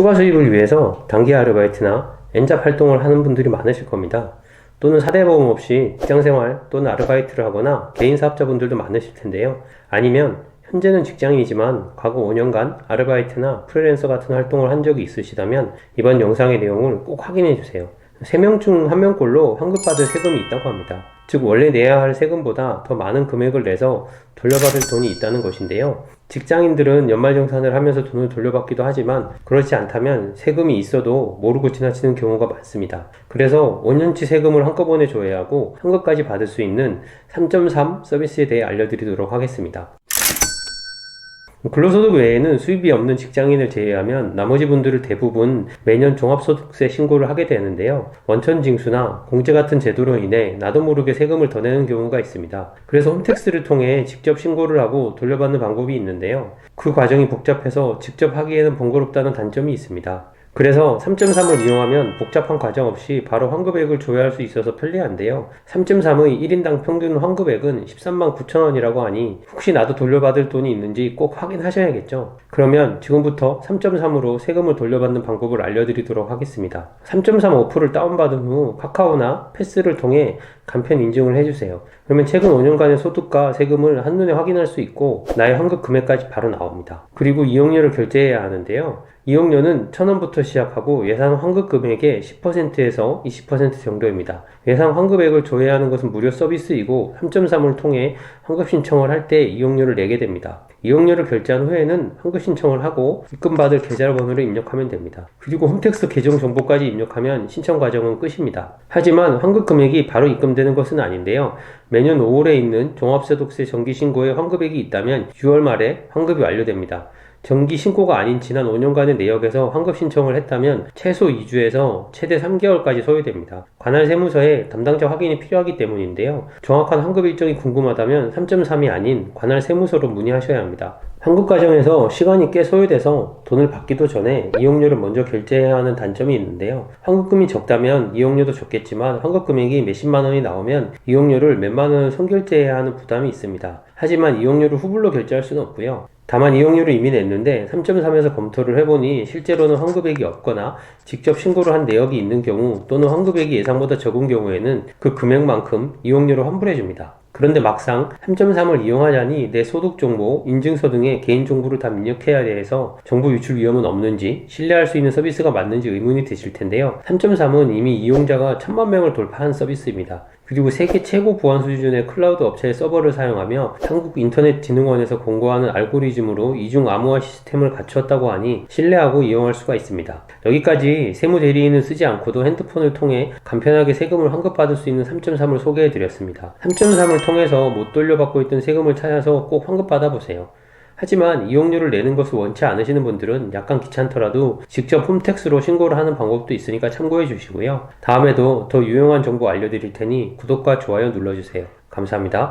추가 수입을 위해서 단기 아르바이트나 엔잡 활동을 하는 분들이 많으실 겁니다. 또는 사대보험 없이 직장생활 또는 아르바이트를 하거나 개인 사업자분들도 많으실 텐데요. 아니면 현재는 직장인이지만 과거 5년간 아르바이트나 프리랜서 같은 활동을 한 적이 있으시다면 이번 영상의 내용을 꼭 확인해 주세요. 3명 중 1명꼴로 환급받을 세금이 있다고 합니다. 즉 원래 내야 할 세금보다 더 많은 금액을 내서 돌려받을 돈이 있다는 것인데요. 직장인들은 연말정산을 하면서 돈을 돌려받기도 하지만 그렇지 않다면 세금이 있어도 모르고 지나치는 경우가 많습니다. 그래서 5년치 세금을 한꺼번에 줘야 하고 환급까지 받을 수 있는 3.3 서비스에 대해 알려드리도록 하겠습니다. 근로소득 외에는 수입이 없는 직장인을 제외하면 나머지 분들을 대부분 매년 종합소득세 신고를 하게 되는데요. 원천징수나 공제 같은 제도로 인해 나도 모르게 세금을 더 내는 경우가 있습니다. 그래서 홈택스를 통해 직접 신고를 하고 돌려받는 방법이 있는데요. 그 과정이 복잡해서 직접 하기에는 번거롭다는 단점이 있습니다. 그래서 3.3을 이용하면 복잡한 과정 없이 바로 환급액을 줘야 할 수 있어서 편리한데요. 3.3의 1인당 평균 환급액은 13만 9천 원이라고 하니 혹시 나도 돌려받을 돈이 있는지 꼭 확인하셔야겠죠. 그러면 지금부터 3.3으로 세금을 돌려받는 방법을 알려드리도록 하겠습니다. 3.3 어플을 다운받은 후 카카오나 패스를 통해 간편 인증을 해주세요. 그러면 최근 5년간의 소득과 세금을 한눈에 확인할 수 있고 나의 환급 금액까지 바로 나옵니다. 그리고 이용료를 결제해야 하는데요. 이용료는 1,000원부터 시작하고 예상 환급 금액의 10%에서 20% 정도입니다. 예상 환급액을 조회하는 것은 무료 서비스이고 3.3을 통해 환급 신청을 할 때 이용료를 내게 됩니다. 이용료를 결제한 후에는 환급 신청을 하고 입금받을 계좌번호를 입력하면 됩니다. 그리고 홈택스 계정 정보까지 입력하면 신청 과정은 끝입니다. 하지만 환급 금액이 바로 입금되는 것은 아닌데요. 매년 5월에 있는 종합소득세 정기신고에 환급액이 있다면 6월 말에 환급이 완료됩니다. 정기 신고가 아닌 지난 5년간의 내역에서 환급 신청을 했다면 최소 2주에서 최대 3개월까지 소요됩니다. 관할 세무서에 담당자 확인이 필요하기 때문인데요. 정확한 환급 일정이 궁금하다면 3.3이 아닌 관할 세무서로 문의하셔야 합니다. 환급 과정에서 시간이 꽤 소요돼서 돈을 받기도 전에 이용료를 먼저 결제해야 하는 단점이 있는데요. 환급금이 적다면 이용료도 적겠지만 환급 금액이 몇십만 원이 나오면 이용료를 몇만 원을 선결제해야 하는 부담이 있습니다. 하지만 이용료를 후불로 결제할 수는 없고요. 다만 이용료를 이미 냈는데 3.3에서 검토를 해보니 실제로는 환급액이 없거나 직접 신고를 한 내역이 있는 경우 또는 환급액이 예상보다 적은 경우에는 그 금액만큼 이용료를 환불해줍니다. 그런데 막상 3.3을 이용하자니 내 소득정보, 인증서 등의 개인정보를 다 입력해야 해서 정보 유출 위험은 없는지 신뢰할 수 있는 서비스가 맞는지 의문이 드실 텐데요. 3.3은 이미 이용자가 1,000만 명을 돌파한 서비스입니다. 그리고 세계 최고 보안 수준의 클라우드 업체의 서버를 사용하며 한국인터넷진흥원에서 공고하는 알고리즘으로 이중 암호화 시스템을 갖추었다고 하니 신뢰하고 이용할 수가 있습니다. 여기까지 세무대리인을 쓰지 않고도 핸드폰을 통해 간편하게 세금을 환급받을 수 있는 3.3을 소개해드렸습니다. 3.3을 통해서 못 돌려받고 있던 세금을 찾아서 꼭 환급받아보세요. 하지만 이용료를 내는 것을 원치 않으시는 분들은 약간 귀찮더라도 직접 홈택스로 신고를 하는 방법도 있으니까 참고해 주시고요. 다음에도 더 유용한 정보 알려드릴 테니 구독과 좋아요 눌러주세요. 감사합니다.